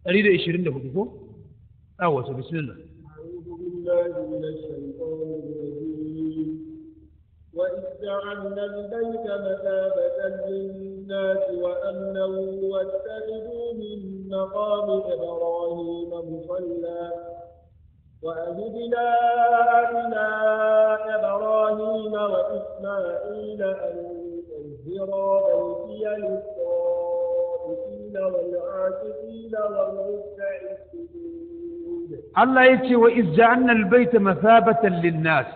124 ko? wasu bismillah. وإذ جعلنا البيت مثابة للناس وأمنا واتخذوا من مقام إبراهيم مصلى وأهدنا إلى إبراهيم وإسماعيل أن طهرا بيتي للطائفين والعاكفين والركع السجود. الله يتي وإذ جعلنا البيت مثابة للناس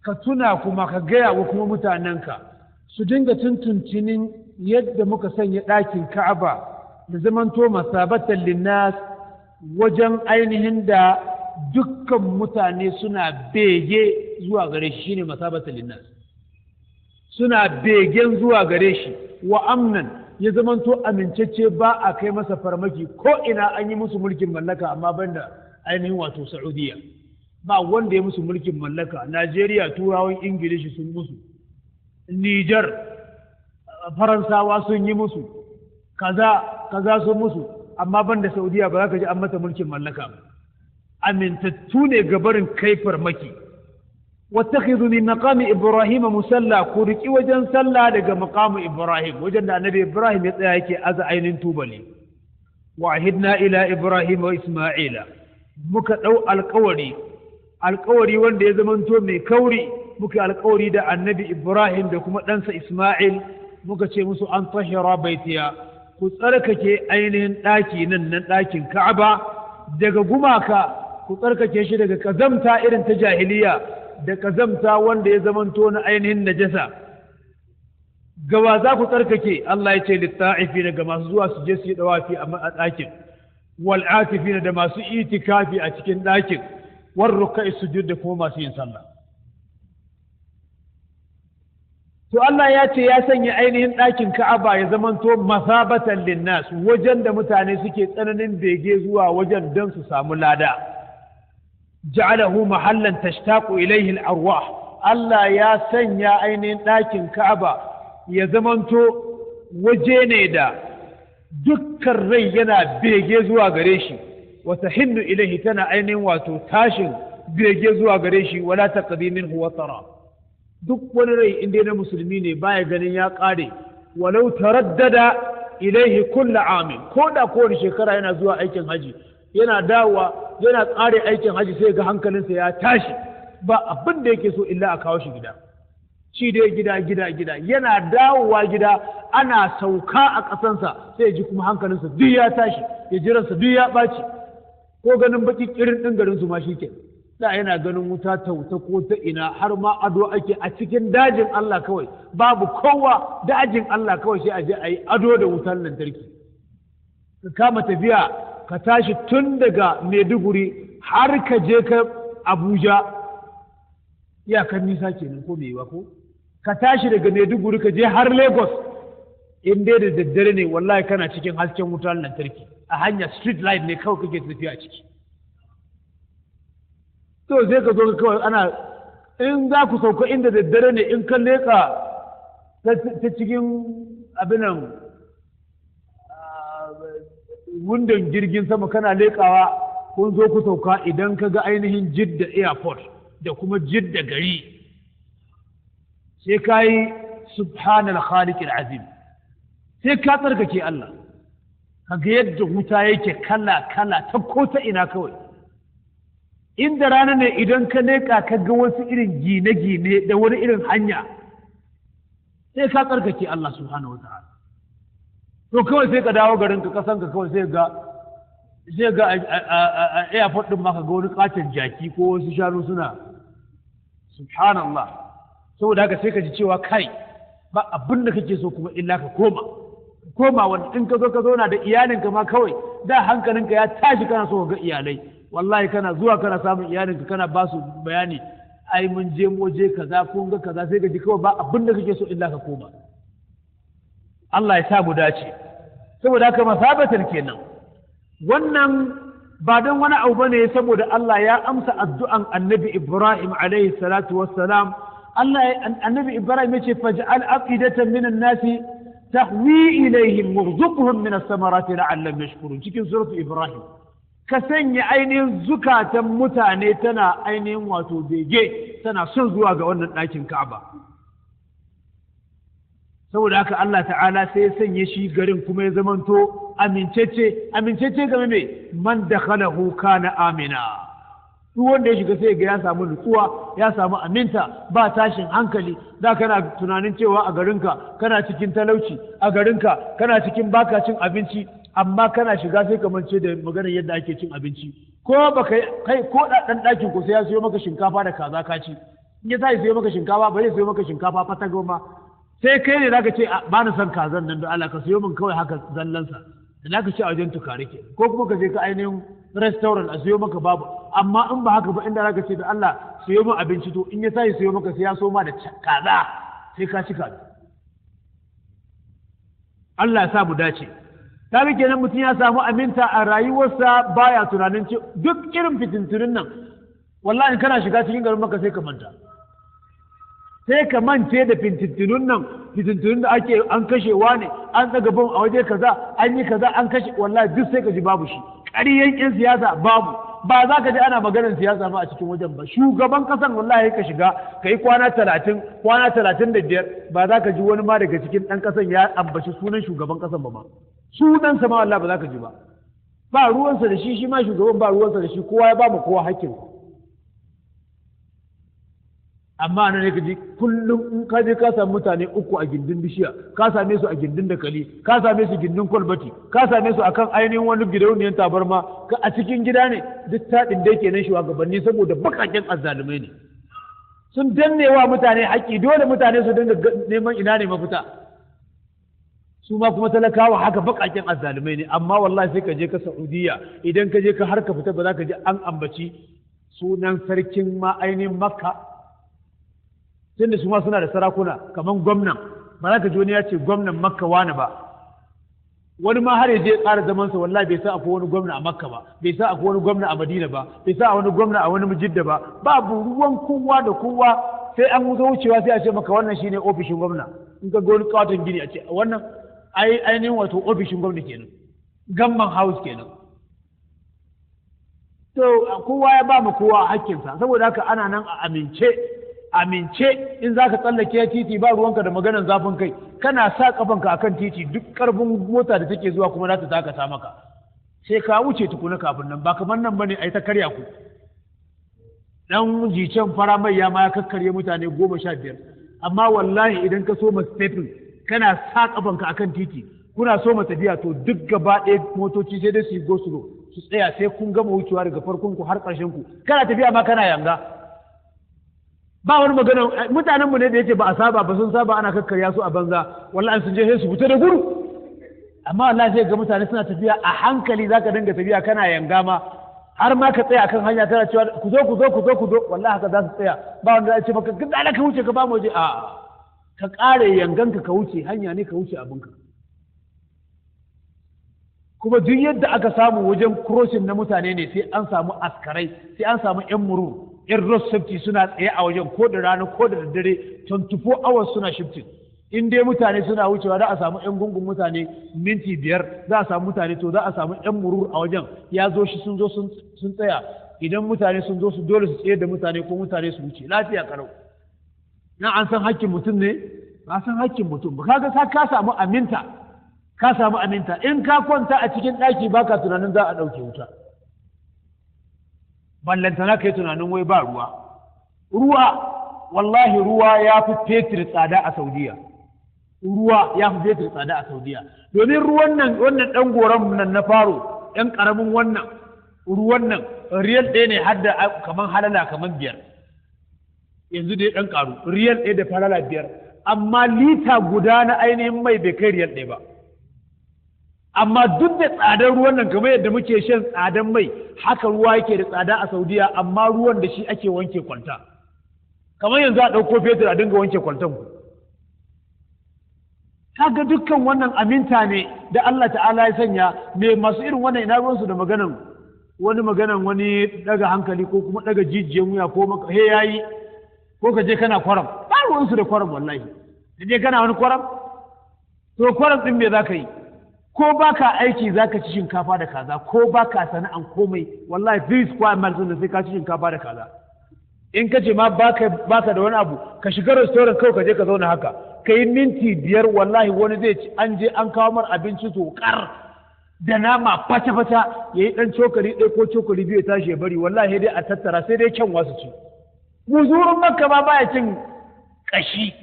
ka tuna kuma ka gaya wa kuma mutanenka su dinga tuntuntinin yadda muka sanya ɗakin Ka'aba da zamanto masabatan linnas wajen ainihin da dukkan mutane suna bege zuwa gare shi shine masabatan linnas suna begen zuwa gare shi wa amnan ya zamanto amincacce ba a kai masa farmaki ko ina an yi musu mulkin mallaka amma banda ainihin wato Saudiya ba wanda ya musu mulkin mallaka. Najeriya turawan Ingilishi sun musu, Nijar Faransawa sun yi musu, kaza sun musu, amma ban da Saudiya ba za ka ji an mata mulkin mallaka ba. Amintattu ne gabarin kai farmaki. Wattakhidhu min maqami Ibrahim musalla, ku riki wajen sallah daga maqamu Ibrahim, wajen da Annabi Ibrahim ya tsaya yake aza ainin tubali. Wa ahidna ila Ibrahim wa Isma'ila, muka dau alƙawari wanda ya zamanto mai kauri, muka alƙawari da Annabi Ibrahim da kuma ɗansa Isma'il, muka ce musu an tahira baitiya, ku tsarkake ainihin ɗaki nan ɗakin Ka'aba daga gumaka, ku tsarkake shi daga kazamta irin ta jahiliya da kazamta wanda ya zamanto na ainihin najasa. Gawa za ku tsarkake? Allah ya ce litta'ifi daga masu zuwa su je su yi dawafi a ɗakin, wal atifi da masu itikafi a cikin ɗakin, war rukka'i sujud da kuma masu yin sallah. To Allah ya ce ya sanya ainihin ɗakin Ka'aba ya zamanto masabatan linnas, wajen da mutane suke tsananin bege zuwa wajen don su samu lada. Ja'alahu mahallan tashtaqu ilayhi al-arwah. Allah ya sanya ainihin ɗakin Ka'aba ya zamanto waje ne da dukkan rai yana bege zuwa gare shi, wa tahinnu ilayhi tana ainihin wato tashin bege zuwa gare shi, wala taqdi minhu watara. duk wani rai inda na musulmi ne baya ganin ya ƙare walau taraddada ilaihi kulla amin, ko da kowane shekara yana zuwa aikin haji yana dawowa yana ƙare aikin haji sai ga hankalinsa ya tashi ba abin da yake so illa a kawo shi gida, shi dai gida yana dawowa gida ana sauka a ƙasansa sai ya ji kuma hankalinsa duk ya tashi, ya jiransa duk ya ɓaci, ko ganin baki irin ɗin garinsu ma shi ke da yana ganin wuta ta wuta ko ta ina, har ma ado ake a cikin dajin Allah kawai, babu kowa, dajin Allah kawai sai a je a yi ado da wutar lantarki. Ka kama tafiya ka tashi tun daga Maiduguri har ka je ka Abuja, iyakar nisa kenan ko mai ko? Ka tashi daga Maiduguri ka je har Lagos, in dai da daddare ne wallahi kana cikin hasken wutar lantarki, a hanya street light ne kawai kake tafiya a ciki. To sai ka zo kawai ana, in za ku sauka inda daddare ne in ka leƙa ta cikin abinan wundon jirgin sama kana leƙawa, kun zo ku sauka idan ka ga ainihin Jidda airport da kuma Jidda gari, sai ka yi subhanal khaliqil azim, sai ka tsarkake Allah, ka ga yadda wuta yake kala ta ko ta ina kawai. Inda rana ne idan ka leƙa ka ga wasu irin gine-gine da wani irin hanya, sai ka tsarkake Allah subhanahu wa ta'ala. To kawai sai ka dawo garinka kasanka kawai sai ga a airport ɗin ma ka ga wani katon jaki ko wasu shanu suna subhanallah. Saboda haka sai ka ji cewa kai ba abin da kake so kuma illa ka koma wanda in ka zo ka zauna da iyalinka ma kawai da hankalinka ya tashi kana so ka ga iyalai, wallahi kana zuwa kana samun iyalinka kana ba su bayani, ai mun je waje kaza kun ga kaza, sai ka ji kawai ba abin da kake so illa ka koma. Allah ya sa mu dace. Saboda haka masabatan kenan, wannan ba don wani abu bane, saboda Allah ya amsa addu'an Annabi Ibrahim alaihi salatu wassalam. Annabi Ibrahim yace faj'al aqidatan minan nasi tahwi ilaihim warzuqhum min as-samarati la'allahum yashkurun cikin suratu Ibrahim ka sanya ainihin zukatan mutane tana ainihin wato bege tana son zuwa ga wannan ɗakin Ka'aba saboda haka Allah ta'ala sai ya sanya shi garin kuma ya zamanto amincece game mai man dakhalahu kana amina duk wanda ya shiga sai ga ya samu nutsuwa ya samu aminta ba tashin hankali da kana tunanin cewa a garinka kana cikin talauci a garinka kana cikin baka cin abinci amma kana shiga sai ka mance da maganar yadda ake cin abinci ko baka kai ko dan ɗakin ku sai ya siyo maka shinkafa da kaza ka ci in ya sai siyo maka shinkafa ba zai siyo maka shinkafa fata goma sai kai ne zaka ce ba na son kazan nan da Allah ka siyo min kawai haka zallansa da zaka ci a wajen tukare ke ko kuma ka je ka ainihin restaurant a siyo maka babu amma in ba haka ba inda zaka ce da Allah siyo min abinci to in ya sai siyo maka sai ya so ma da kaza sai ka ci kaza Allah ya sa mu dace kaga kenan mutum ya samu aminta a rayuwarsa baya tunanin ce duk irin fitintunin nan wallahi kana shiga cikin garin maka sai ka manta sai ka mance da fitintunun nan fitintunun da ake an kashewa ne an daga bom a waje kaza an yi kaza an kashe wallahi duk sai ka ji babu shi ƙaryan yan siyasa babu ba za ka ji ana maganar siyasa ba a cikin wajen ba shugaban kasan wallahi ka shiga ka yi kwana 35 ba za ka ji wani ma daga cikin ɗan kasan ya ambaci sunan shugaban kasan ba ma sunansa ma wallahi ba za ka ji ba ba ruwansa da shi ma shugaban ba ruwansa da shi kowa ya ba mu kowa hakkin amma nan ne ka ji kullum in ka je ka samu mutane uku a gindin bishiya ka same su a gindin dakali ka same su gindin kwalbati ka same su akan ainihin wani gidauniyar tabarma a cikin gida ne duk taɗin da yake nan shugabanni saboda bakaken azzalumai ne sun danne wa mutane haƙƙi dole mutane su dinga neman ina ne mafita su ma kuma talakawa haka bakaken azzalumai ne amma wallahi sai ka je ka Saudiya idan ka je ka har ka fita ba za ka ji an ambaci sunan sarkin ma ainihin Makka tunda su ma suna da sarakuna kamar gwamnan ba za ka ji wani ya ce gwamnan Makka wani ba wani ma har ya je ƙara zamansa wallahi bai sa akwai wani gwamna a Makka ba bai sa akwai wani gwamna a Madina ba bai sa wani gwamna a wani Jidda ba babu ruwan kowa da kowa sai an wuce wucewa sai a ce maka wannan shine ofishin gwamna in ka ga wani kawatin gini a ce wannan ainihin wato ofishin gwamna kenan gamman house kenan to kowa ya ba mu kowa hakkinsa saboda haka ana nan a amince in za ka tsallake titi ba ruwanka da maganan zafin kai kana sa kafanka akan titi duk karfin mota da take zuwa kuma za ta dakata maka sai ka wuce tukuna kafin nan ba kamar nan bane ai ta karya ku dan jicen fara mai ya ma ya kakkarye mutane 15 amma wallahi idan ka so ma stepping kana sa kafanka akan titi kuna so ma tafiya to duk gaba ɗaya motoci sai dai su yi gosulo su tsaya sai kun gama wucewa daga farkon ku har ƙarshen ku kana tafiya ma kana yanga ba wani magana mutanen mu ne da yake ba a saba ba sun saba ana kakkarya su a banza wallahi sun je sai su fita da gudu amma wallahi sai ga mutane suna tafiya a hankali zaka dinga tafiya kana yanga ma har ma ka tsaya akan hanya tana cewa ku zo wallahi haka za su tsaya ba wanda ya ce maka gida ka wuce ka ba mu waje a ka kare yanganka ka wuce hanya ne ka wuce abinka kuma duk yadda aka samu wajen crossing na mutane ne sai an samu askarai sai an samu yan muru yan road safety suna tsaye a wajen ko da rana ko da daddare 24 hours suna shifting in dai mutane suna wucewa za a samu yan gungun mutane minti 5 za a samu mutane to za a samu yan murur a wajen ya zo shi sun zo sun tsaya idan mutane sun zo su dole su tsaye da mutane ko mutane su wuce lafiya karau na an san hakkin mutum ne ba san hakkin mutum ba kaga ka samu aminta in ka kwanta a cikin ɗaki baka tunanin za a ɗauke wuta ballantana ka yi tunanin wai ba ruwa wallahi ruwa ya fi fetur tsada a Saudiya domin ruwan nan wannan ɗan goron nan na faro ɗan ƙaramin wannan ruwan nan riyal ɗaya ne har da kaman halala kaman 5 yanzu dai ɗan ƙaru riyal ɗaya da falala 5 amma lita guda na ainihin mai bai kai riyal ɗaya ba amma duk da tsadar ruwan nan kamar yadda muke shan tsadar mai haka ruwa yake da tsada a Saudiya amma ruwan da shi ake wanke kwalta kamar yanzu a ɗauko fetur a dinga wanke kwaltan ku kaga dukkan wannan aminta ne da Allah ta'ala ya sanya me masu irin wannan ina ruwansu da maganan wani daga hankali ko kuma daga jijiyan wuya ko maka he yayi ko ka je kana kwaram ba ruwansu da kwaram wallahi ka je kana wani kwaram to kwaras ɗin me za ka yi ko ba ka aiki za ka ci shinkafa da kaza ko ba ka sana'an komai wallahi 3 square miles da sai ka ci shinkafa da kaza in ka ce ma baka da wani abu ka shiga restaurant kawai ka je ka zauna haka ka yi minti 5 wallahi wani zai ci an je an kawo mar abinci tokar da nama fata-fata ya yi ɗan cokali ɗaya ko cokali biyu ya tashi ya bari wallahi dai a tattara sai dai kyan wasu ci buzurin makka ma baya cin ƙashi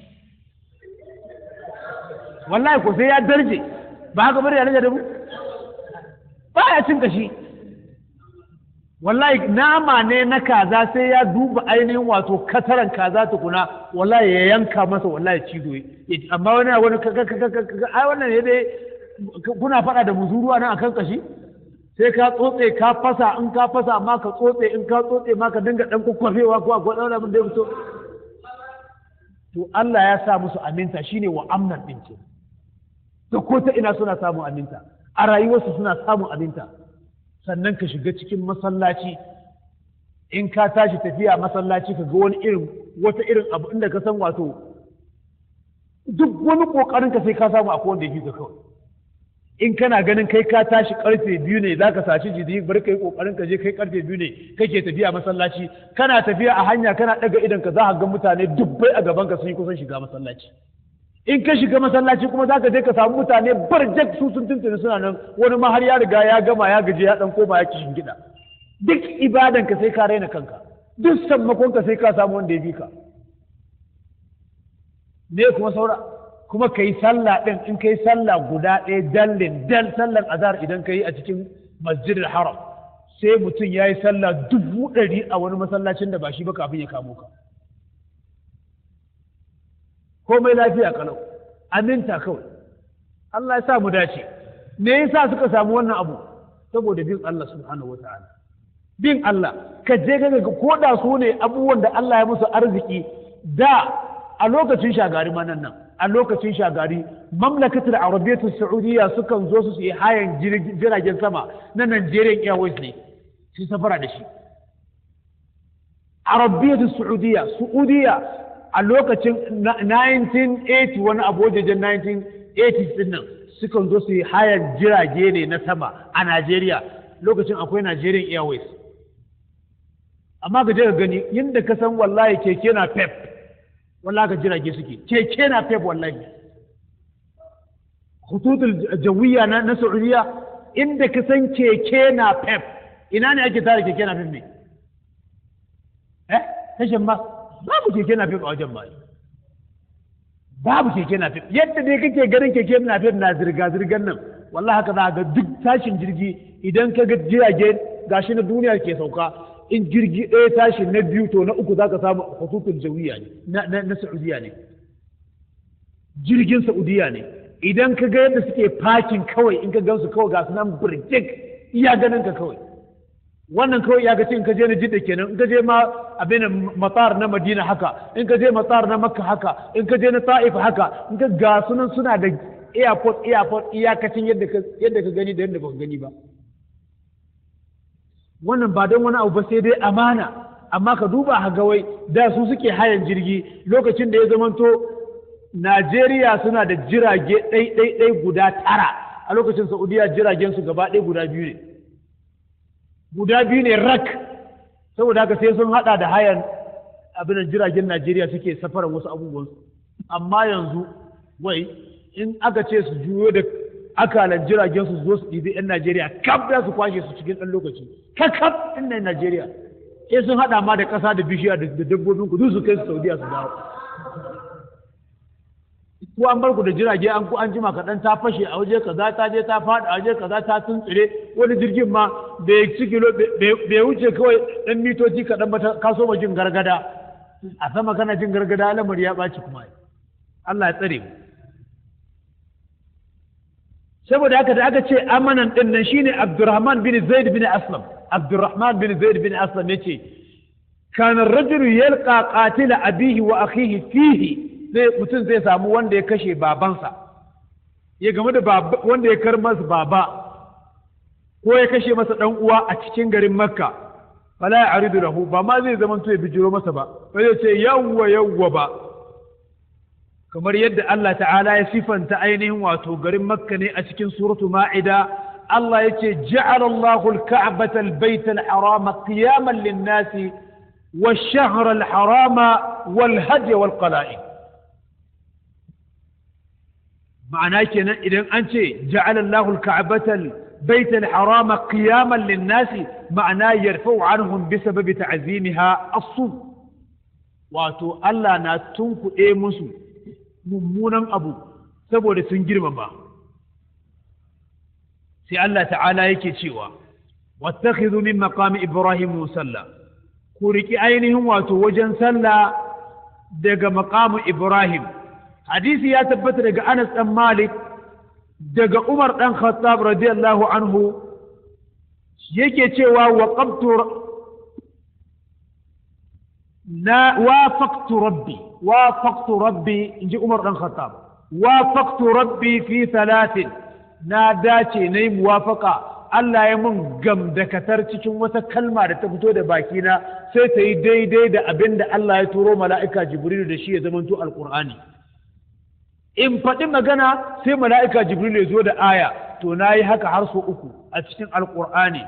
wallahi ko sai ya darje ba haka bari ya da mu baya cin ƙashi wallahi nama ne na kaza sai ya duba ainihin wato kataran kaza tukuna wallahi ya yanka masa wallahi cizo amma wani ai wannan ne dai kuna faɗa da muzuruwa nan akan kashi sai ka tsotse ka fasa in ka fasa amma ka tsotse in ka tsotse ma ka dinga dan kukkufewa ko akwai dan abin da ya fito to Allah ya sa musu aminta shine wa amnan din ce to ko ta ina suna samun aminta a rayuwarsu suna samun aminta sannan ka shiga cikin masallaci in ka tashi tafiya masallaci ka ga wani irin wata irin abu inda ka san wato duk wani kokarin ka sai ka samu akwai wanda yake ka kawai in kana ganin kai ka tashi karfe 2 ne zaka saci jidi bari kai kokarin ka je kai karfe 2 ne kake tafiya masallaci kana tafiya a hanya kana daga idan ka za ka ga mutane dubbai a gaban ka sun yi kusan shiga masallaci in ka shiga masallaci kuma za ka je ka samu mutane barjak su sun tuntuni suna nan wani ma har ya riga ya gama ya gaji ya dan koma ya kishin gida duk ibadan ka sai ka raina kanka duk sammakon ka sai ka samu wanda ya bi ka ne kuma saura kuma ka yi sallah ɗin in ka yi sallah guda ɗaya dal sallar azhar idan ka yi a cikin masjidil haram sai mutum ya yi sallah 100,000 a wani masallacin da ba shi ba kafin ya kamo ka komai lafiya kalau aminta kawai Allah ya sa mu dace me yasa suka samu wannan abu saboda bin Allah subhanahu wataala bin Allah ka je ga ko da su ne abubuwan da Allah ya musu arziki da a lokacin shagari ma nan a lokacin shagari mamlakatul arabiyyatus saudiya sukan zo su yi hayan jiragen sama na Nigerian Airways ne su safara da shi arabiyyatus saudiya a lokacin 1980 wani abu wajejen 1980 din nan sukan zo su yi hayan jirage ne na sama a Najeriya lokacin akwai Nigerian Airways amma ga je ka gani yadda ka san wallahi keke na pep wallahi ka jirage suke keke na pep wallahi khututul jawiyya na Saudiya inda ka san keke na pep ina ne ake tare keke na pep ne tashin ma babu keke na pep a wajen ba babu keke na pep yadda dai kake ganin keke na pep na zirga-zirgan nan wallahi haka za ga duk tashin jirgi idan ka ga jirage gashi na duniya ke sauka in jirgi ɗaya tashi na biyu to na uku za ka samu hututun jawiya ne na Saudiya ne jirgin Saudiya ne idan ka ga yadda suke fakin kawai in ka gansu kawai ga su nan birjik iya ganin ka kawai wannan kawai ya gaci in ka je na Jidda kenan in ka je ma abin matsar na Madina haka in ka je matsar na Makka haka in ka je na Ta'if haka in ka ga sunan suna da airport iyakacin yadda ka gani da yadda ba ka gani ba wannan ba don wani abu ba sai dai amana amma ka duba hagawai da su suke hayan jirgi lokacin da ya zamanto Najeriya suna da jirage ɗai guda 9 a lokacin Saudiya jiragen su gaba ɗaya guda biyu ne rak saboda haka sai sun hada da hayan abin jiragen Najeriya suke safaran wasu abubuwan amma yanzu wai in aka ce su juyo da akalan jiragen su zo su ɗibi 'yan Najeriya kaf za su kwashe su cikin ɗan lokaci kakaf ɗin nan Najeriya sai sun haɗa ma da ƙasa da bishiya da dabbobin ku duk su kai su Saudiya su dawo ko an bar ku da jirage an jima kaɗan ta fashe a waje kaza ta je ta faɗi a waje kaza ta tuntsire wani jirgin ma bai ci kilo bai wuce kawai ɗan mitoci kaɗan ba ta kaso ma jin gargada a sama kana jin gargada lamari ya ɓaci kuma Allah ya tsare mu saboda haka da aka ce amanan din nan shine Abdurrahman bin Zaid bin Aslam yace kana ar-rajulu yalqa qatila abihi wa akhihi fihi mutum zai samu wanda ya kashe babansa ya game da wanda ya kar masa baba ko ya kashe masa dan uwa a cikin garin Makka fala ya'ridu lahu ba ma zai zaman to ya bijiro masa ba zai ce yawwa ba kamar yadda Allah ta'ala ya sifanta ainihin wato garin Makka ne a cikin suratu Ma'ida Allah yace ja'ala Allahu al-Ka'bata al-Bayta al-Harama qiyaman lin-nasi wash-shahra al-harama wal-hadiy wal-qala'id ma'ana kenan idan an ce ja'ala Allahu al-Ka'bata al-Bayta al-Harama qiyaman lin-nasi ma'ana yarfa'u anhum bisababi ta'zimiha as-sum wato Allah na tunkuɗe musu mummunan abu saboda sun girmama sai Allah ta'ala yake cewa wattakhidhu min maqami ibrahim musalla ku riki ainihin wato wajen sallah daga maqamu ibrahim hadisi ya tabbata daga Anas dan Malik daga Umar dan Khattab radiyallahu anhu yake cewa وافقت ربي إنجي عمر بن الخطاب وافقت ربي في 3 ناداتي ني موافقة Allah ya mun gamdakatar cikin wata kalma da ta fito da bakina sai ta yi daidai da abin da Allah ya turo mala'ika Jibrilu da shi ya zamanto alƙur'ani in faɗi magana sai mala'ika Jibrilu ya zo da aya to na yi haka har so 3 a cikin alƙur'ani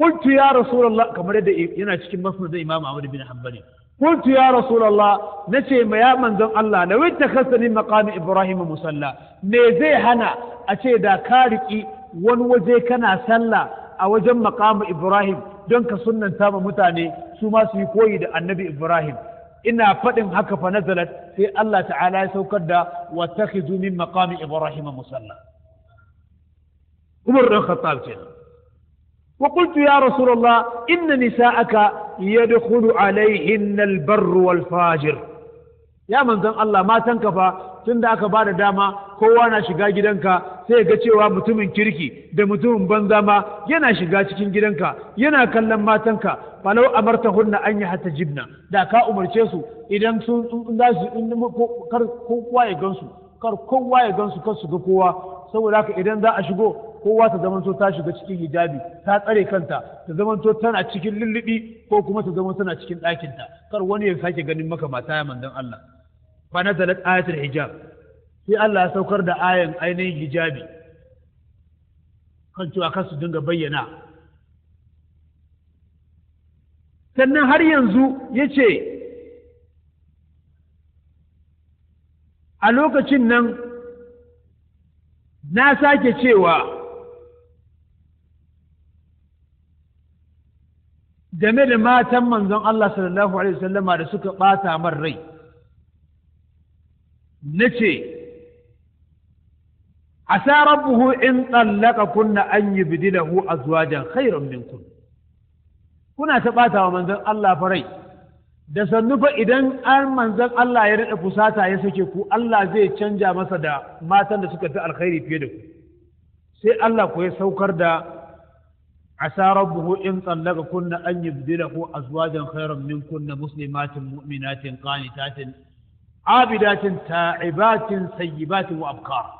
qultu ya rasulullah kamar yadda yana cikin musnad Imam Ahmad bin Hanbali قلت يا رسول الله نتي ما يا من ذن الله لو اتخذت من مقام إبراهيم مصلى ميزي هنا أتي دا كاركي ونوزي كنا سلا أو جم مقام إبراهيم دونك سنة تام متاني ثم سيكوي دا النبي إبراهيم إنا فتن هكا فنزلت في الله تعالى سوكد واتخذوا من مقام إبراهيم مصلى عمر بن الخطاب كده وقلت يا رسول الله إن نساءك يدخل عليهن البر والفاجر يا من ذن الله ما تنكفى tunda aka ba da dama kowa na shiga gidanka sai ga cewa mutumin kirki da mutumin banza ma yana shiga cikin gidanka yana kallon matanka falau amartahunna an yi hatta jibna da ka umarce su idan sun za su kar kowa ya gansu kar su ga kowa saboda haka idan za a shigo kowa ta zamanto ta shiga cikin hijabi ta tsare kanta ta zamanto tana cikin lullubi ko kuma ta zama tana cikin ɗakinta kar wani ya sake ganin maka mata ya mandan Allah fa nazalat ayatul hijab sai Allah ya saukar da ayan ainihin hijabi kan cewa kar su dinga bayyana sannan har yanzu yace a lokacin nan na sake cewa game da matan manzon Allah sallallahu alaihi wasallama da suka bata man rai nace asa rabbuhu in tallaka kunna an yubdilahu azwajan khayran minkum kuna ta bata wa manzon Allah fa rai da sannu fa idan an manzon Allah ya rada fusata ya sake ku Allah zai canja masa da matan da suka fi alkhairi fiye da ku sai Allah ko ya saukar da عسى ربه إن طلقكن أن يبدله أزواجا خيرا منكن مسلمات مؤمنات قانتات عابدات تائبات سيبات وأبكار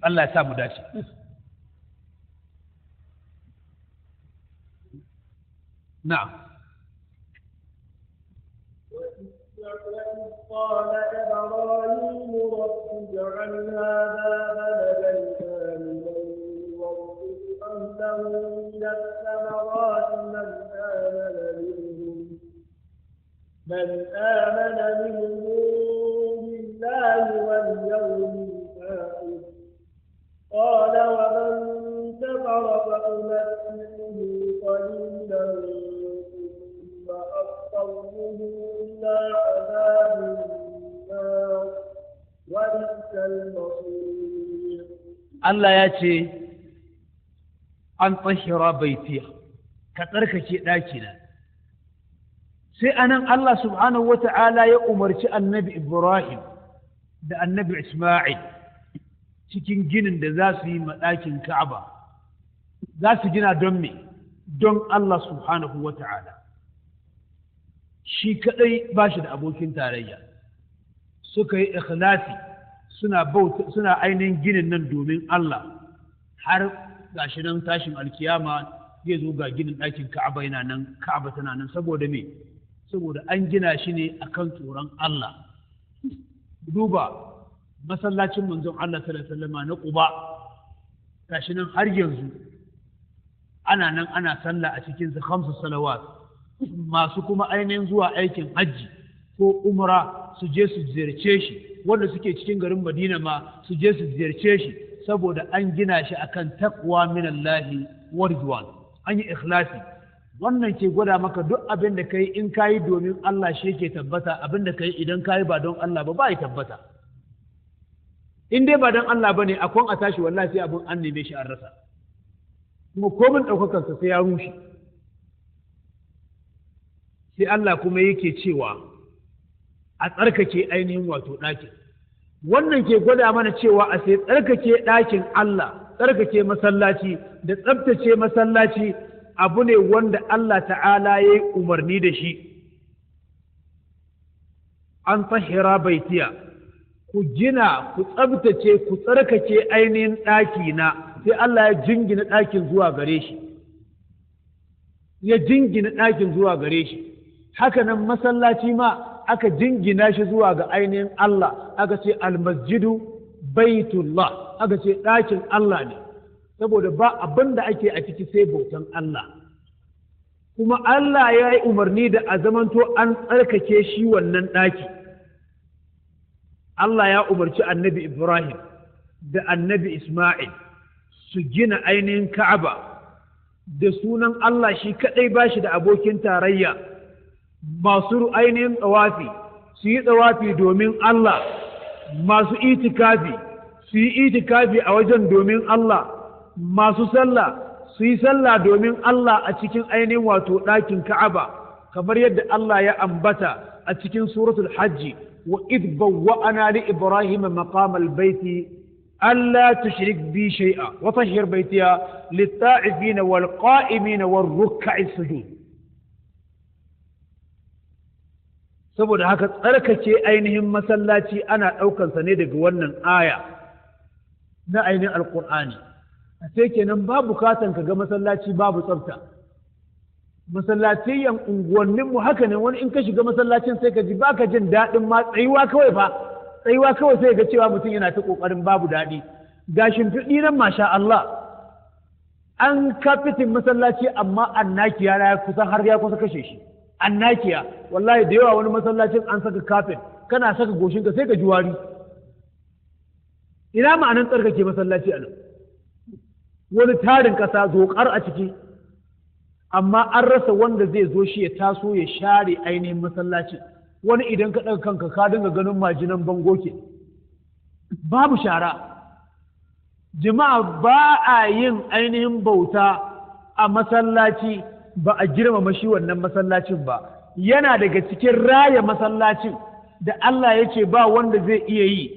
الله يسامو داشي نعم قال إبراهيم رب اجعل هذا بلدا له من الثمرات من آمن منهم بالله واليوم الآخر قال ومن كفر فأمتعه قليلا ثم أضطره إلى عذاب النار وبئس المصير الله يأتي an tsahira baitiya ka tsarkake ɗakina sai anan Allah subhanahu wata'ala ya umarci annabi Ibrahim da annabi Ismail cikin ginin da za su yi ɗakin Ka'aba za su gina don me don Allah subhanahu wata'ala shi kadai ba shi da abokin tarayya suka yi ikhlasi suna ainihin ginin nan domin Allah har gashi nan tashin alkiyama zai zo ga ginin ɗakin Ka'aba yana nan Ka'aba tana nan saboda me saboda an gina shi ne akan tsoron Allah. Duba masallacin manzon Allah sallallahu alaihi wasallam na Quba, gashi nan har yanzu ana nan ana sallah a cikin su 5 salawat. Masu kuma ainihin zuwa aikin hajji ko umra su je su ziyarce shi, wanda suke cikin garin Madina ma su je su ziyarce shi, saboda an gina shi akan taqwa minallahi wa ridwan, an yi ikhlasi. Wannan ke gwada maka duk abin da kai in kayi domin Allah shi yake tabbata, abin da kai idan kayi ba don Allah ba ya tabbata. In dai ba don Allah bane akwai a tashi wallahi sai abin an neme shi an rasa, kuma komin ɗaukakar sa sai ya rushe. Sai Allah kuma yake cewa a tsarkake ainihin wato ɗakin. Wannan ke gwada mana cewa a sai tsarkake ɗakin Allah, tsarkake masallaci da tsabtace masallaci abu ne wanda Allah ta'ala ya yi umarni da shi. An tahira baitiya, ku gina, ku tsabtace, ku tsarkake ainihin ɗakina, sai Allah ya jingina ɗakin zuwa gare shi. Ya jingina ɗakin zuwa gare shi. Haka nan masallaci ma aka jingina shi zuwa ga ainihin Allah, aka ce almasjidu baitullah, aka ce ɗakin Allah ne, saboda ba abin da ake a ciki sai bautan Allah. Kuma Allah ya yi umarni da a zamanto an tsarkake shi wannan ɗaki. Allah ya umarci annabi Ibrahim da annabi Ismail su gina ainihin Ka'aba da sunan Allah shi kaɗai ba shi da abokin tarayya. Masu ainihin tsawafi su yi tsawafi domin Allah, masu itikafi su yi itikafi a wajen domin Allah, masu sallah su yi sallah domin Allah a cikin ainihin wato ɗakin Ka'aba, kamar yadda Allah ya ambata a cikin suratul Hajji, wa idh bawwa'ana li Ibrahim maqamal baiti alla tushrik bi shay'a wa tahhir baitiya lit-ta'ifina wal-qa'imina war-ruk'is sujud. Saboda haka tsarkake ainihin masallaci ana ɗaukansa ne daga wannan aya na ainihin alƙur'ani. A sai kenan ba bukatan ka ga masallaci babu tsafta. Masallaciyyan unguwanninmu haka ne, wani in ka shiga masallacin sai ka ji ba ka jin daɗin ma tsayuwa kawai fa, tsayuwa kawai sai ga cewa mutum yana ta ƙoƙarin babu daɗi. Ga shimfiɗi nan masha Allah, an kafitin masallaci amma annakiya ya kusan har ya kusa kashe shi. Annakiya wallahi da yawa wani masallacin an saka kafin, kana saka goshinka sai ka ji wari. Ina ma'anin tsarkake masallaci a nan? Wani tarin ƙasa zoƙar a ciki, amma an rasa wanda zai zo shi ya taso ya share ainihin masallacin. Wani idan ka ɗaga kanka ka dinga ganin majinan bango ke, babu shara. Jama'a ba a yin ainihin bauta a masallaci ba a girmama shi wannan masallacin ba. Yana daga cikin raya masallacin da Allah ya ce ba wanda zai iya yi,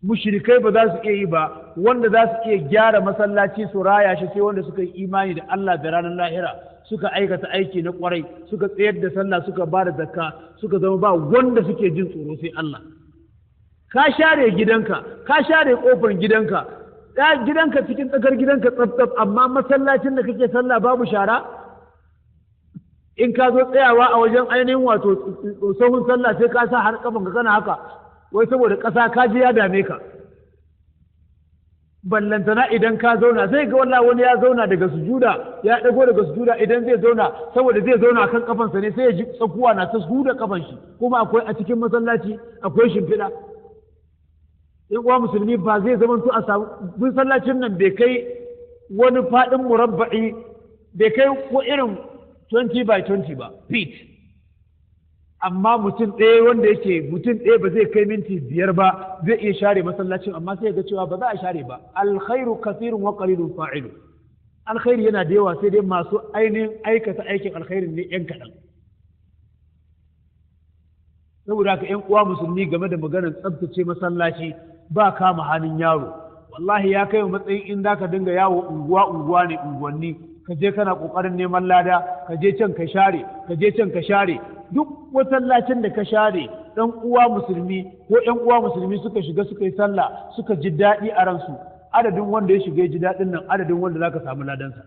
mushrikai ba za su iya yi ba, wanda za su iya gyara masallaci su raya shi sai wanda suka yi imani da Allah da ranar lahira, suka aikata aiki na kwarai, suka tsayar da sallah, suka ba da zakka, suka zama ba wanda suke jin tsoro sai Allah. Ka share gidanka, ka share kofar gidanka, gidanka cikin tsakar gidanka tsaf, amma masallacin da kake sallah babu shara. In ka zo tsayawa a wajen ainihin wato sahun sallah sai ka sa har kafan ka kana haka, wai saboda ƙasa ka ji ya dame ka. Ballantana idan ka zauna sai ga wallahi wani ya zauna daga sujuda, ya dago daga sujuda, idan zai zauna saboda zai zauna kan kafansa ne sai ya ji tsakuwa na ta sujuda kafan shi, kuma akwai a cikin masallaci akwai shimfiɗa. Yan uwa musulmi ba zai zama to a samu masallacin nan bai kai wani faɗin murabba'i, bai kai ko irin 20 by 20 ba feet, amma mutum ɗaya wanda yake mutum ɗaya ba zai kai minti 5 ba zai iya share masallacin, amma sai ga cewa ba za a share ba. Alkhairu kathirun wa qalilun fa'ilu. Alkhairi yana da yawa sai dai masu ainihin aikata aikin alkhairin ne yan kaɗan. Saboda haka ƴan uwa musulmi game da maganar tsabtace masallaci ba kama hannun yaro. Wallahi ya kai matsayin in da ka dinga yawo unguwa ne unguwanni, ka je kana kokarin neman lada, ka je can ka share, ka je can ka share. Duk masallacin da ka share ɗan uwa musulmi ko ƴan uwa musulmi suka shiga suka yi sallah suka ji daɗi a ransu, adadin wanda ya shiga ya ji daɗin nan adadin wanda zaka samu ladansa.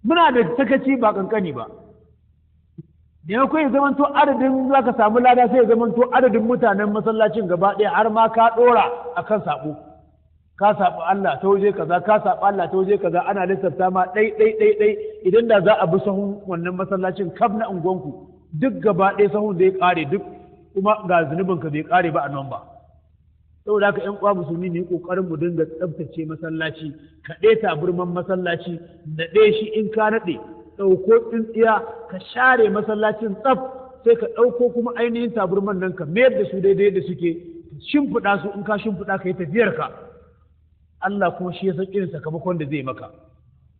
Muna da sakaci ba kankani ba. da ya ya zamanto adadin za ka samu lada sai ya zamanto adadin mutanen masallacin gaba ɗaya har ma ka ɗora a kan saɓo ka saɓi Allah ta waje kaza ka saɓi Allah ta waje kaza ana lissafta ma ɗai idan da za a bi sahun wannan masallacin kaf na unguwanku duk gaba ɗaya sahun da ya ƙare duk kuma ga zunubin ka bai ƙare ba a nan ba saboda haka ƴan uwa musulmi ne ƙoƙarin mu dinga tsaftace masallaci kaɗe taburman masallaci naɗe shi in ka naɗe ɗauko tsintsiya ka share masallacin tsaf sai ka ɗauko kuma ainihin taburman nan ka mayar da su daidai da suke shimfiɗa su in ka shimfiɗa ka yi tafiyar ka Allah kuma shi ya san irin sakamakon da zai maka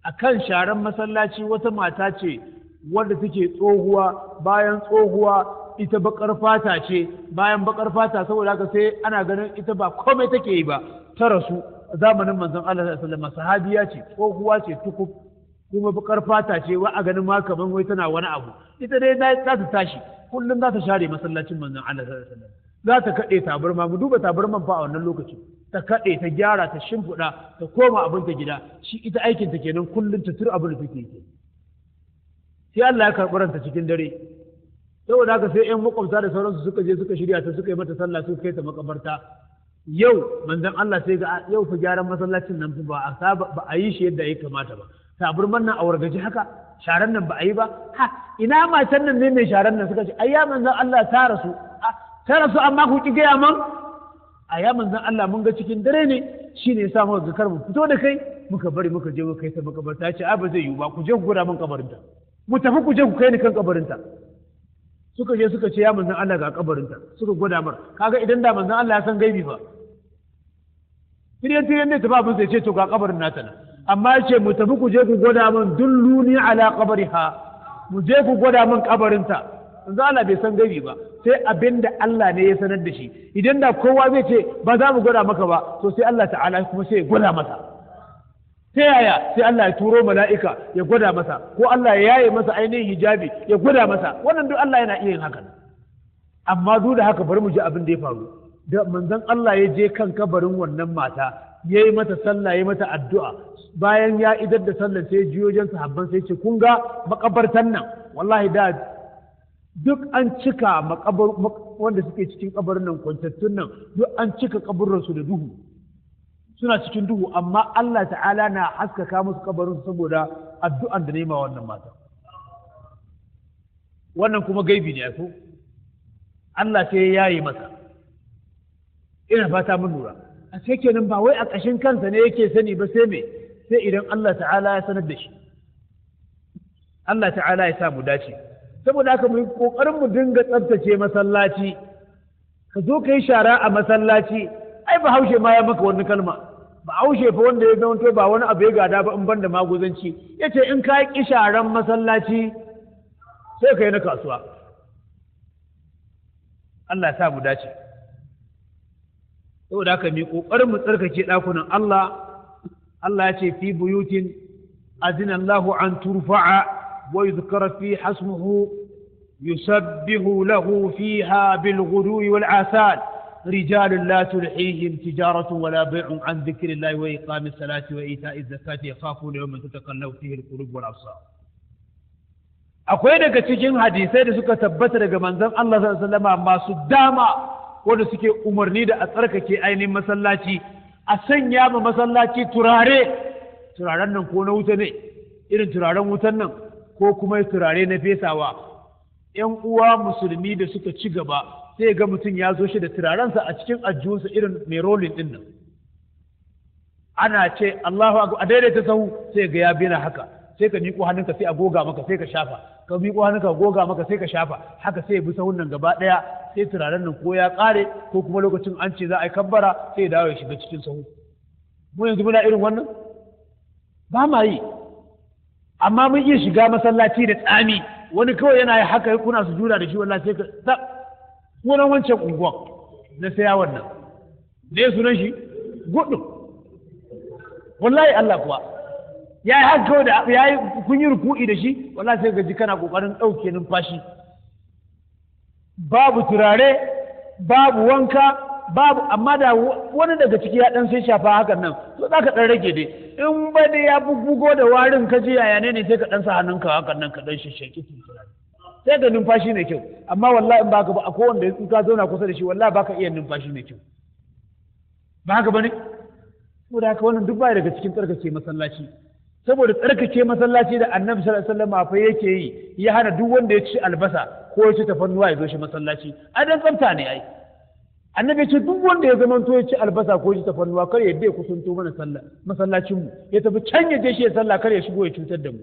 akan sharan masallaci wata mata ce wanda take tsohuwa bayan tsohuwa ita bakar fata ce bayan bakar fata saboda haka sai ana ganin ita ba komai take yi ba ta rasu zamanin manzon Allah sallallahu alaihi wasallam sahabiya ce tsohuwa ce tukub kuma bakar fata ce wa a ganin ma kaman wai tana wani abu ita dai za ta tashi kullum za ta share masallacin manzon Allah sallallahu alaihi wasallam za ta kaɗe tabarma mu duba tabarman fa a wannan lokacin ta kaɗe ta gyara ta shimfiɗa ta koma abin ta gida shi ita aikin ta kenan kullum ta tur abin da take yi sai Allah ya karɓi ranta cikin dare saboda haka sai ƴan makwabta da sauransu suka je suka shirya ta suka yi mata sallah suka kai ta makabarta yau manzon Allah sai ga yau fa gyaran masallacin nan ba a yi shi yadda ya kamata ba taburman nan a wargaji haka sharan nan ba a yi ba ha ina matan nan ne mai sharan nan suka ce ayya manzon Allah ta rasu amma ku ki gaya man ayya manzon Allah mun ga cikin dare ne shine yasa muka ga kar mu fito da kai muka bari muka je muka kai ta makabarta ce a ba zai yiwu ba ku je ku gura min kabarinta mu tafi ku je ku kai ni kan kabarinta suka je suka ce ya manzon Allah ga kabarinta suka gwada mar kaga idan da manzon Allah ya san gaibi fa tiyan ne tafi abin sai ce to ga kabarin nata nan amma ya ce mu tafi ku je ku gwada min dulluni ala qabriha mu je ku gwada min kabarinta manzon Allah bai san gaibi ba sai abinda Allah ne ya sanar da shi idan da kowa zai ce ba za mu gwada maka ba to sai Allah ta'ala kuma sai ya gwada masa ta yaya sai Allah ya turo mala'ika ya gwada masa ko Allah ya yaye masa ainihin hijabi ya gwada masa wannan duk Allah yana iya yin haka amma duk da haka bari mu ji abin da ya faru da manzon Allah ya je kan kabarin wannan mata ya yi mata sallah ya yi mata addu'a bayan ya idar da sallar sai jiyoyin sahabban sai ce kun ga makabartan nan wallahi da duk an cika wanda suke cikin kabarin nan kwantattun nan duk an cika kaburransu da duhu suna cikin duhu amma Allah ta'ala na haskaka musu kabarin saboda addu'an da nema wannan mata wannan kuma gaibi ne ko Allah sai ya yi masa ina fata mun lura a ce kenan ba wai a ƙashin kansa ne yake sani ba sai me sai idan Allah ta'ala ya sanar da shi Allah ta'ala ya sa mu dace saboda haka mu yi kokarin mu dinga tsaftace masallaci ka zo ka yi shara a masallaci ai ba haushe ma ya maka wani kalma ba haushe fa wanda ya zama ba wani abu ya gada ba in banda maguzanci yace in ka yi sharan masallaci sai ka yi na kasuwa Allah ya sa mu dace saboda haka mu kokarin mu tsarkake dakunan Allah Allah ya ce fi buyutin azina Allahu an turfa'a wa yuzkara fi hasmuhu yusabbihu lahu fiha bil ghudwi wal asal رجال لا تلحيهم تجارة ولا بيع عن ذكر الله وإقام الصلاة وإيتاء الزكاة يخافون يوما تتقلب فيه القلوب والأبصار akwai daga cikin hadisai da suka tabbata daga manzon Allah sallallahu alaihi wasallam masu dama wanda suke umarni da a tsarkake ainihin masallaci a sanya ma masallaci turaren nan ko na wuta ne irin turaren wutan nan ko kuma turare na fesawa ƴan uwa musulmi da suka ci gaba sai ga mutum ya zo shi da turarensa a cikin ajiyunsa irin mai rolling din nan ana ce Allahu akbar a daidaita sahu sai ga ya bina haka sai ka miƙo hannunka sai a goga maka sai ka shafa ka miƙo hannunka goga maka sai ka shafa haka sai ya bi sahun nan gaba ɗaya sai turaren nan ko ya ƙare ko kuma lokacin an ce za a yi kabbara sai ya dawo ya shiga cikin sahu mu yanzu muna irin wannan ba ma yi amma mun iya shiga masallaci da tsami wani kawai yana yi haka kuna su jura da shi wallahi sai ka sunan wancan unguwan na saya wannan ne sunan shi gudu wallahi Allah kuwa ya yi haka da ya yi kun yi ruku'i da shi wallahi sai gaji kana kokarin ɗauke numfashi babu turare babu wanka babu amma da wani daga ciki ya dan sai shafa hakan nan to za ka dan rage dai in ba dai ya bugo da warin ka ji yaya ne sai ka dan sa hannunka hakan nan ka dan shisheki turare sai da numfashi mai kyau amma wallahi in baka ba akwai wanda in ka zauna kusa da shi wallahi baka iya numfashi mai kyau ba haka bane saboda haka wannan duk baya daga cikin tsarkake masallaci saboda tsarkake masallaci da annabi sallallahu alaihi wasallam fa yake yi ya hana duk wanda ya ci albasa ko ya ci tafannuwa ya zo shi masallaci a dan tsafta ne ai annabi ya ce duk wanda ya zama to ya ci albasa ko ya ci tafannuwa kar ya yadda ya kusanto mana sallah masallacin mu ya tafi can ya je shi ya sallah kar ya shigo ya cutar da mu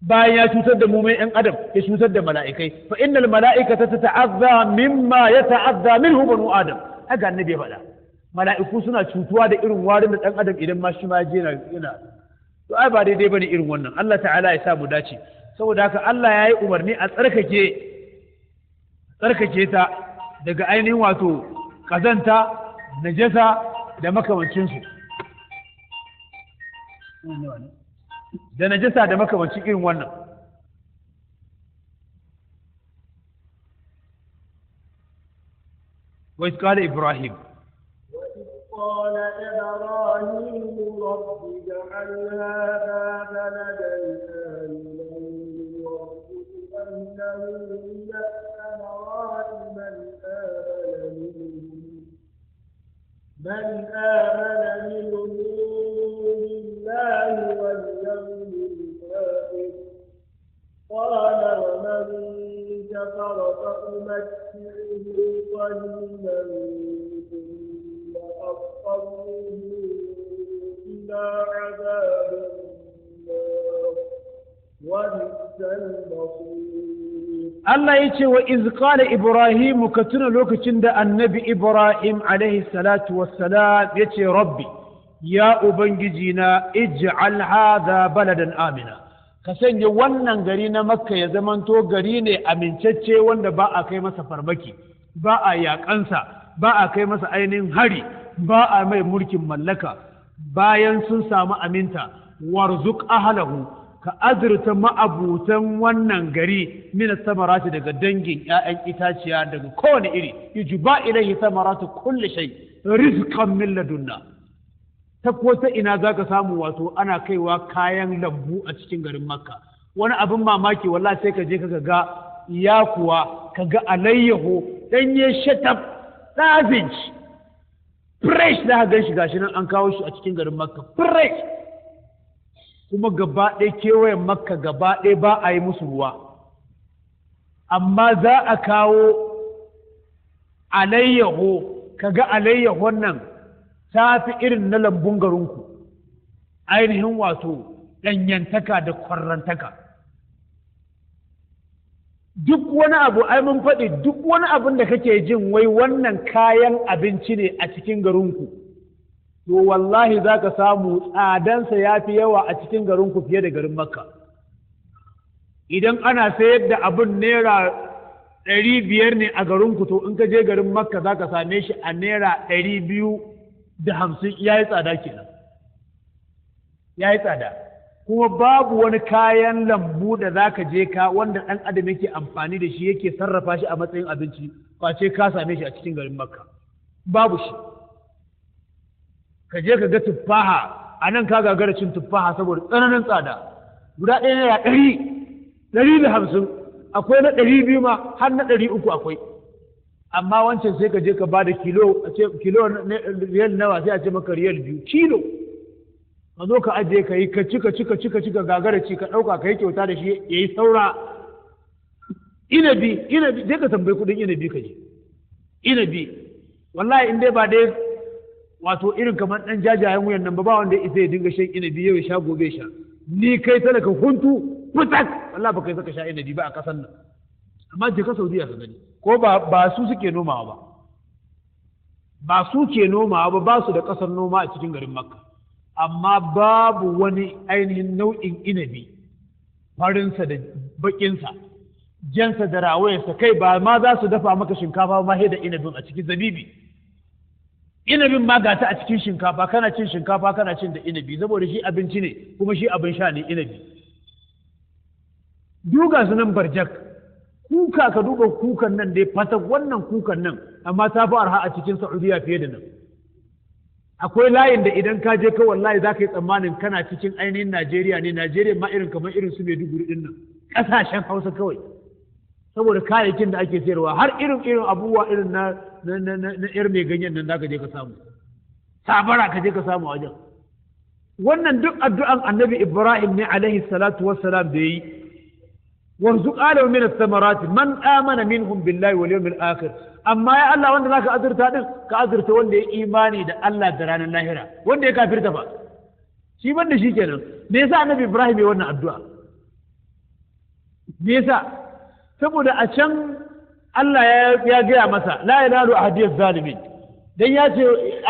bayan ya cutar da mu mai ɗan adam ya cutar da mala'ikai fa innal mala'ikata tata'azza mimma yata'azza minhu banu adam haka annabi ya faɗa mala'iku suna cutuwa da irin warin da ɗan adam idan ma shi ma je yana to ai ba daidai bane irin wannan Allah ta'ala ya sa mu dace saboda haka Allah ya yi umarni a tsarkake ta daga ainihin wato kazanta najasa da makamancinsu da najasa da makamancin irin wannan wa qala Ibrahim قال إبراهيم رب اجعل هذا بلدا آمنا وارزق أهله من الثمرات من آمن منهم بالله واليوم الآخر قال ومن كفر فأمتعه قليلا أضطره إلى عذاب النار وبئس المصير الله يتي وإذ قال إبراهيم كتنا لوكتين دا النبي إبراهيم عليه الصلاة والسلام يتي ربي يا أبنجينا اجعل هذا بلدا آمنا كسن يوانا غرينا مكة يزمن تو غريني أمين تشي وانا باء كيما سفرمكي باء ياك أنسى باء كيما سأينين هري ba a mai mulkin mallaka bayan sun samu aminta warzuk ahlahu ka azurta ma'abutan wannan gari min samarati daga dangin ƴaƴan itaciya daga kowane iri yujba ilayhi samaratu kulli shay rizqan min ladunna ta ko ta ina zaka samu wato ana kaiwa kayan lambu a cikin garin makka wani abin mamaki wallahi sai ka je ka ga ya kuwa ka ga alayyaho danye shatab ɗazinci fresh za gan shi gashi nan an kawo shi a cikin garin makka fresh kuma gaba ɗaya kewayen makka gaba ɗaya ba a yi musu ruwa amma za a kawo alayyaho kaga alayyahon nan ta fi irin na lambun garinku ainihin wato ɗanyantaka da kwarrantaka duk wani abu ai mun faɗi duk wani abin da kake jin wai wannan kayan abinci ne a cikin garinku to wallahi za ka samu tsadansa ya fi yawa a cikin garinku fiye da garin makka idan ana sayar da abin naira 500 ne a garinku to in ka je garin makka za ka same shi a naira 250 ya yi tsada kenan ya yi tsada kuma babu wani kayan lambu da za ka je ka wanda ɗan adam yake amfani da shi yake sarrafa shi a matsayin abinci face ka same shi a cikin garin makka babu shi ka je ka ga tuffaha a nan ka gagara cin tuffaha saboda tsananin tsada guda ɗaya naira 150 akwai na 200 ma har na 300 akwai amma wancan sai ka je ka ba da kilo riyal nawa sai a ce maka riyal 2 kilo ka zo ka ajiye ka yi ka cika gagara ci ka ɗauka ka yi kyauta da shi ya yi saura inabi zai ka tambayi kuɗin inabi ka je inabi wallahi in dai ba dai wato irin kamar ɗan jajayen wuyan nan ba wanda ya isa ya dinga shan inabi yau ya sha gobe sha ni kai talaka huntu fitak wallahi ba kai saka sha inabi ba a ƙasan nan amma je ka Saudiya ka gani ko ba su suke nomawa ba su ke nomawa ba su da ƙasar noma a cikin garin Makka amma babu wani ainihin nau'in inabi farinsa da bakinsa jansa da rawayarsa kai ba ma za su dafa maka shinkafa ma da inabin a cikin zabibi inabin ma gata a cikin shinkafa kana cin shinkafa kana cin da inabi saboda shi abinci ne kuma shi abin sha ne inabi duga su nan barjak kuka ka duba kukan nan dai fata wannan kukan nan amma ta fi arha a cikin Saudiya fiye da nan akwai layin da idan ka je ka wallahi za ka yi tsammanin kana cikin ainihin Najeriya ne Najeriya ma irin kamar irin su Maiduguri din nan ƙasashen Hausa kawai saboda kayayyakin da ake sayarwa har irin abubuwa irin na yar mai ganyen nan zaka je ka samu sabara ka je ka samu wajen wannan duk addu'an annabi Ibrahim ne alaihi salatu wassalam da yi warzuq alahu min ath-thamarati man amana minhum billahi wal yawmil akhir amma ya Allah wanda zaka azurta din ka azurta wanda ya imani da Allah da ranar lahira wanda ya kafirta ba shi banda shi kenan me yasa annabi Ibrahim ya wannan addu'a me yasa saboda a can Allah ya gaya masa la yanalu ahadiyaz zalimin dan ya ce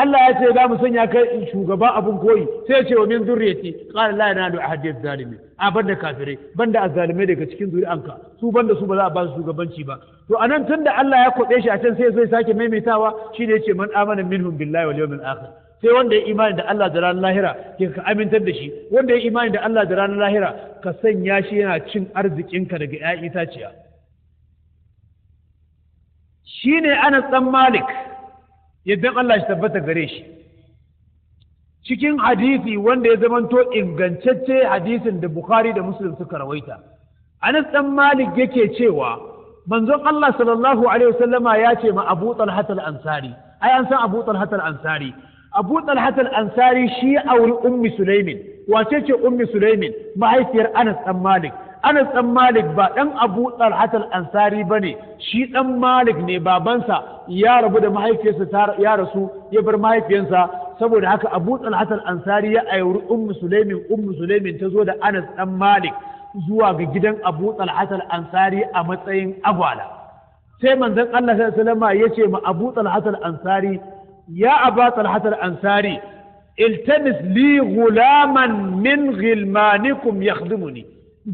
Allah ya ce za mu sanya kai shugaban abun koyi sai ya ce wa min zurriyati qala la yanalu ahadiyaz zalimin a banda kafirai banda azzalimai daga cikin zuri'anka su banda su ba za a ba su shugabanci ba to anan tunda Allah ya kwabe shi a can sai zai sake maimaitawa shine yace man amana minhum billahi wal yawmil akhir sai wanda ya imani da Allah da ranar lahira ke ka amintar da shi wanda ya imani da Allah da ranar lahira ka sanya shi yana cin arzikinka daga ƴaƴan itaciya shine Anas dan Malik yadda Allah shi tabbata gare shi cikin hadisi wanda ya zamanto ingantacce hadisin da Bukhari da Muslim suka rawaita Anas dan Malik yake cewa manzon Allah sallallahu alaihi wasallama ya ce ma Abu Talha al-Ansari ai an san Abu Talha al-Ansari Abu Talha al-Ansari shi auri Ummi Sulaimin wace ce Ummi Sulaimin mahaifiyar Anas dan Malik Anas dan Malik ba dan Abu Talha al-Ansari bane shi dan Malik ne babansa ya rabu da mahaifiyarsa ya rasu ya bar mahaifiyarsa saboda haka Abu Talha al-Ansari ya auri Ummu Sulaimin ta zo da Anas dan Malik zuwa ga gidan Abu Talha al-Ansari a matsayin agwala sai manzon Allah sallallahu alaihi wasallam ya ce ma Abu Talha al-Ansari ya Abu Talha al-Ansari iltamis li ghulaman min ghilmanikum yakhdimuni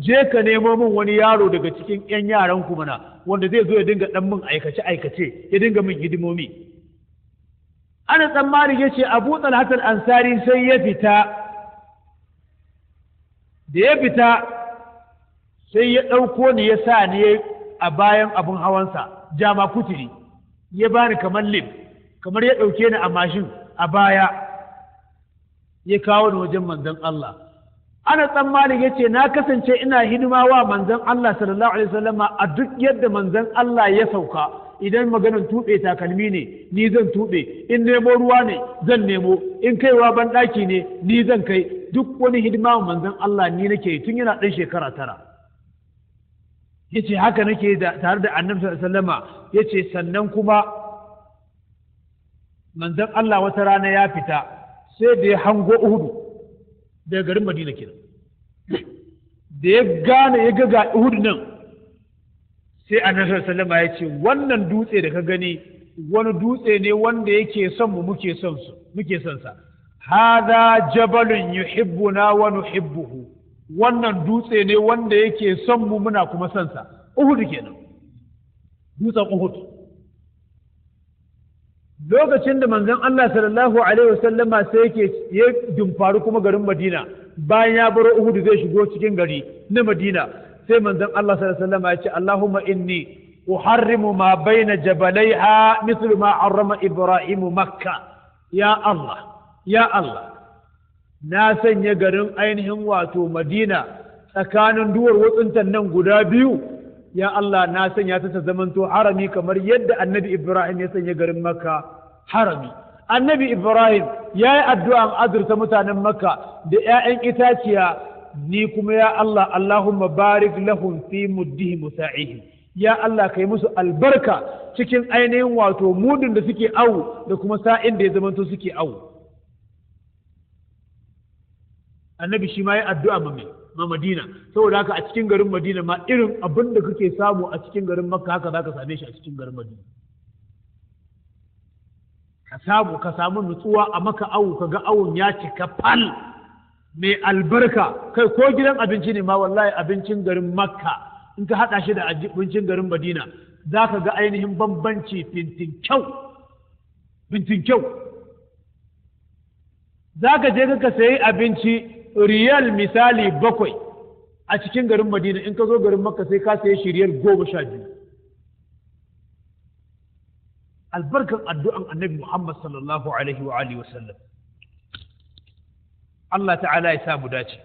je ka nemo min wani yaro daga cikin ƴan yaran ku mana wanda zai zo ya dinga dan min aikace ya dinga min hidimomi ana tsammani yace Abu Talha al-Ansari sai ya fita da ya fita sai ya ɗauko ni ya sa ni a bayan abun hawansa jama kuturi ya bani kamar lib kamar ya ɗauke ni a mashin a baya ya kawo ni wajen manzon Allah ana tsammanin ya ce na kasance ina hidima wa manzon Allah sallallahu alaihi wasallama a duk yadda manzon Allah ya sauka idan maganin tuɓe takalmi ne ni zan tuɓe in nemo ruwa ne zan nemo in kaiwa ban ɗaki ne ni zan kai duk wani hidima wa manzon Allah ni nake tun yana ɗan shekara 9 yace haka nake tare da annabi sallallahu alaihi wasallama yace sannan kuma manzon Allah wata rana ya fita sai da ya hango Uhud daga garin Madina kenan da ya gane ya ga Uhud nan sai annabi sallallahu alaihi wasallama ya ce wannan dutse da ka gani wani dutse ne wanda yake son mu muke son sa hada jabalun yuhibbuna wa nuhibbuhu wannan dutse ne wanda yake son mu muna kuma son sa Uhud kenan dutsen Uhud lokacin da manzon Allah sallallahu alaihi wasallama sai yake ya dumfaru kuma garin Madina bayan ya baro Uhud zai shigo cikin gari na Madina sai manzon Allah sallallahu alaihi wasallama ya ce Allahumma inni uharrimu ma baina jabalaiha mithlu ma harrama Ibrahim Makka ya Allah na sanya garin ainihin wato Madina tsakanin duwar watsuntan nan guda biyu ya Allah na sanya ta zamanto harami kamar yadda annabi Ibrahim ya sanya garin Makka harami annabi Ibrahim ya yi addu'an azurta mutanen Makka da ‘ya'yan itaciya ni kuma ya Allah Allahumma barik lahum fi muddihi musa'ihi ya Allah kai musu albarka cikin ainihin wato mudun da suke awu da kuma sa'in da ya zamanto suke awu annabi shi ma ya addu'a ma Madina saboda haka a cikin garin Madina ma irin abin da kake samu a cikin garin Makka haka zaka same shi a cikin garin Madina ka samu nutsuwa a maka awu ka ga awun ya cika fal mai albarka kai ko gidan abinci ne ma wallahi abincin garin Makka in ka hada shi da abincin garin Madina zaka ga ainihin bambanci fintin kyau zaka je ka sayi abinci riyal misali 7 a cikin garin Madina in ka zo garin Makka sai ka sayi shi riyal 12 albarkan addu'an annabi Muhammad sallallahu alaihi wa alihi wa sallam Allah ta'ala ya sa mu dace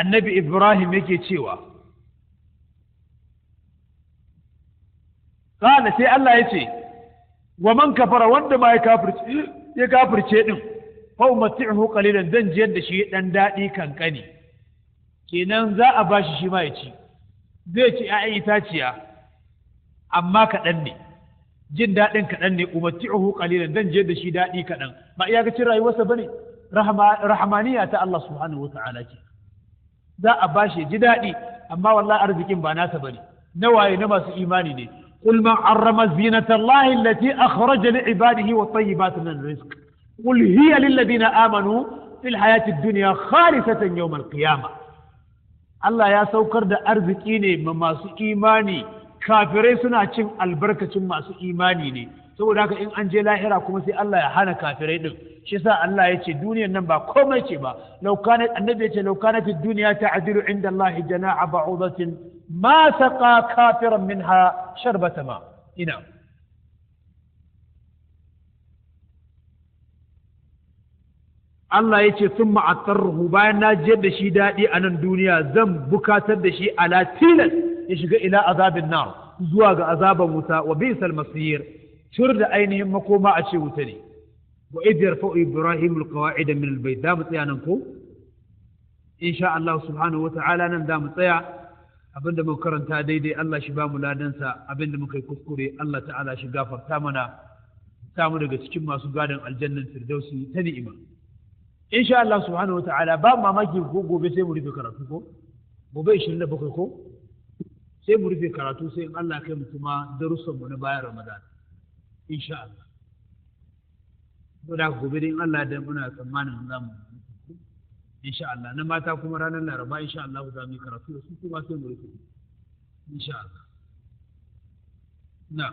annabi Ibrahim yake cewa kana sai Allah ya ce wa man kafara wanda ma ya kafirce din fa umati'uhu qalilan dan jiyar da shi dan dadi kankani kenan za a bashi shi ma ya ci zai ci ƴaƴan itaciya amma kaɗan ne jin daɗin kaɗan ne umati'uhu qalilan dan jiyar da shi daɗi kaɗan ba iyakacin rayuwarsa bane rahmaniya ta Allah subhanahu wata'ala ce za a bashi ji daɗi amma wallahi arzikin ba nasa bane na waye na masu imani ne قل من حرم زينة الله التي أخرج لعباده والطيبات من الرزق قل هي للذين آمنوا في الحياة الدنيا خالصة يوم القيامة الله يا سوكر دا أرزقيني مما سو إيماني كافرين سنة چن البركة ما سو إيماني ني سو داك إن أنجي لاهرة كما سي الله يحانا كافرين شسا الله يتي دنيا نمبا كوما يتي با لو كانت النبي يتي لو كانت الدنيا تعدل عند الله جناح بعوضة ما سقى كافرا منها شربة ماء نعم Allah ya ce sun ma'attarruhu bayan na jiyar da shi daɗi a nan duniya zan bukatar da shi ala tilas ya shiga ila azabin nar zuwa ga azaban wuta wa bisal masir tur da ainihin makoma a ce wuta ne wa idh yarfa'u ibrahim alqawa'id min albayt da mu tsaya nan ko insha Allah subhanahu wa ta'ala nan da mu tsaya abinda muka karanta daidai Allah shi ba mu ladansa abinda muka yi kuskure Allah ta'ala shi gafarta mana samu daga cikin masu gadon aljannan firdausi ta ni'ima insha Allah subhanahu wa ta'ala ba mamaki ko gobe sai mu rufe karatu ko gobe 27 ko sai mu rufe karatu sai in Allah kai mu kuma darussan mu na bayan Ramadan insha Allah to da gobe dai in Allah da muna tsammanin za mu insha Allah na mata kuma ranar Laraba insha Allah za mu yi karatu da su kuma sai mu rufe insha Allah na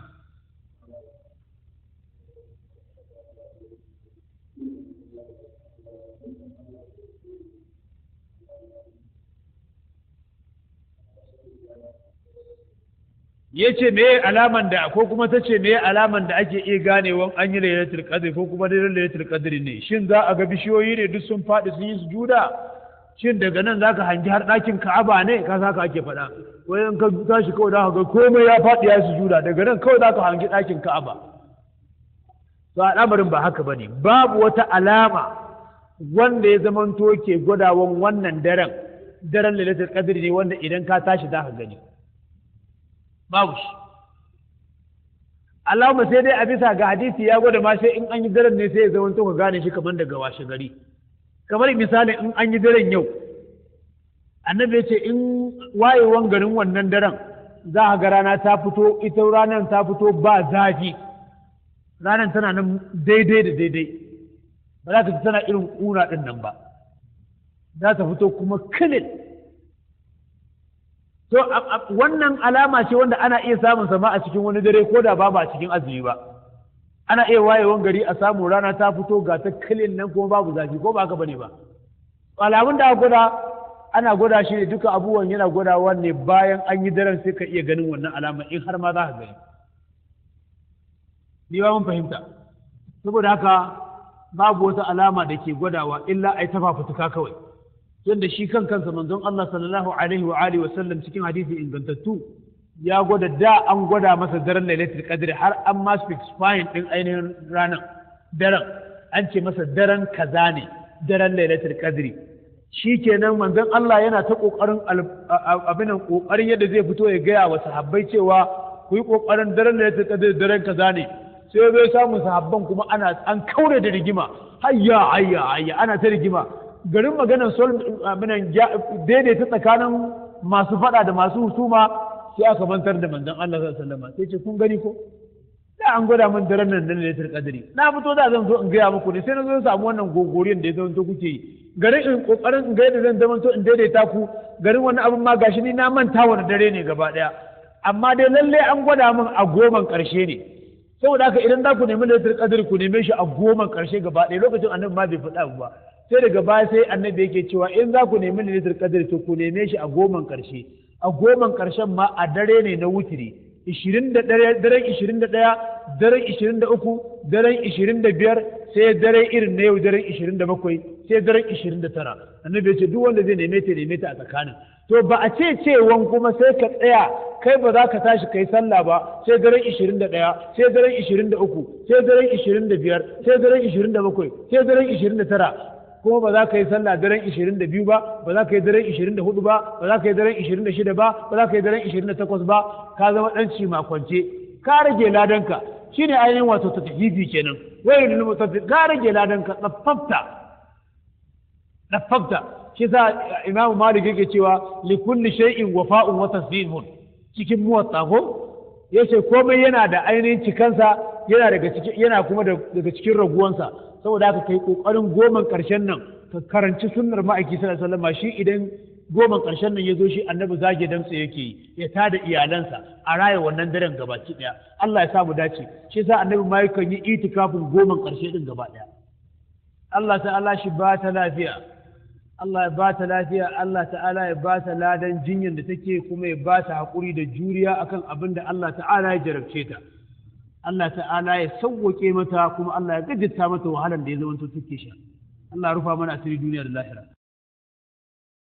yace me alaman da ko kuma tace me alaman da ake iya ganewan an yi lailatul qadr ko kuma dai lailatul qadr ne shin za a ga bishiyoyi ne duk sun faɗi sun yi sujuda shin daga nan zaka hangi har ɗakin Ka'aba ne ka saka ake faɗa wai in ka tashi kawai zaka ga komai ya faɗi ya sujuda daga nan kawai zaka hangi ɗakin Ka'aba to al'amarin ba haka bane babu wata alama wanda ya zamanto ke gwadawan wannan daren lailatul qadr ne wanda idan ka tashi zaka gani babu shi Allahumma sai dai a bisa ga hadisi ya gwada ma sai in an yi daren ne sai ya zama ka gane shi kamar daga washe gari kamar misali in an yi daren yau annabi ya ce in wayewan garin wannan daren za a ga rana ta fito ita ranar ta fito ba zafi ranar tana nan daidai da daidai ba za ka ji tana irin ƙuna ɗin nan ba za ta fito kuma kilin to wannan alama ce wanda ana iya samun sama a cikin wani dare ko da ba a cikin azumi ba ana iya wayewan gari a samu rana ta fito ga ta kilin nan kuma babu zafi ko ba haka bane ba alamun da gwada ana gwada shi ne duka abubuwan yana gwadawa ne bayan an yi daren sai ka iya ganin wannan alama in har ma za ka gani ni ba mun fahimta saboda haka babu wata alama da ke gwadawa illa ai ta fafutuka kawai yadda shi kansa manzon Allah sallallahu alaihi wa alihi wa sallam cikin hadisi ingantattu ya gwada da an gwada masa daren lailatul qadr har an ma specifying din ainihin ranar daren an ce masa daren kaza ne daren lailatul qadr shikenan manzon Allah yana ta kokarin abinan kokarin yadda zai fito ya gaya wa sahabbai cewa ku yi kokarin daren lailatul qadr daren kaza ne sai zai samu sahabban kuma an kaure da rigima hayya ana ta rigima garin maganar daidaita tsakanin masu fada da masu husuma sai aka mantar da manzon Allah sallallahu alaihi wasallam sai ce kun gani ko da an gwada min daren nan da lailatul qadri na fito da zan zo in gaya muku ne sai na zo samu wannan gogoriyan da ya zanto kuke yi garin in kokarin in ga yadda zan zamanto in daidaita ku garin wannan abin ma gashi ni na manta wani dare ne gaba daya amma dai lalle an gwada min a goman karshe ne saboda haka idan za ku nemi lailatul qadri ku neme shi a goman karshe gaba daya lokacin annabi ma bai faɗa ba sai daga baya sai annabi yake cewa in za ku nemi lailatul qadr to ku neme shi a goman karshe a goman karshen ma a dare ne na wutiri 21 daren 21 daren 23 daren 25 sai dare irin na yau daren 27 sai daren 29 annabi ya ce duk wanda zai neme ta a tsakanin to ba a cewan kuma sai ka tsaya kai ba za ka tashi kai sallah ba sai daren 21 sai daren 23 sai daren 25 sai daren 27 sai daren 29 kuma ba za ka yi sallah daren 22 ba ba za ka yi daren 24 ba ba za ka yi daren 26 ba ba za ka yi daren 28 ba ka zama dan makwance ka rage ladanka shine ainihin wato tafifi kenan wai ne mutafi ka rage ladanka tsafafta shi sa imamu malik yake cewa li kulli shay'in wafa'un wa tasbihun cikin muwatta ko yace komai yana da ainihin cikansa yana kuma daga cikin raguwansa saboda haka kai kokarin goman karshen nan ka karanci sunnar ma'aiki sallallahu alaihi wasallam shi idan goman karshen nan yazo shi annabi zage damtse yake ya tada iyalansa a raya wannan daren gabaki daya Allah ya sa mu dace shi yasa annabi ma yakan yi itikafin goman karshe din gaba daya Allah ta'ala shi ba ta lafiya Allah ya ba ta lafiya Allah ta'ala ya ba ta ladan jinyar da take kuma ya ba ta haƙuri da juriya akan abin da Allah ta'ala ya jarabce ta Allah ta'ala ya sauwake mata kuma Allah ya gajita mata wahalar da ya zama take sha Allah rufa mana asiri duniya da lahira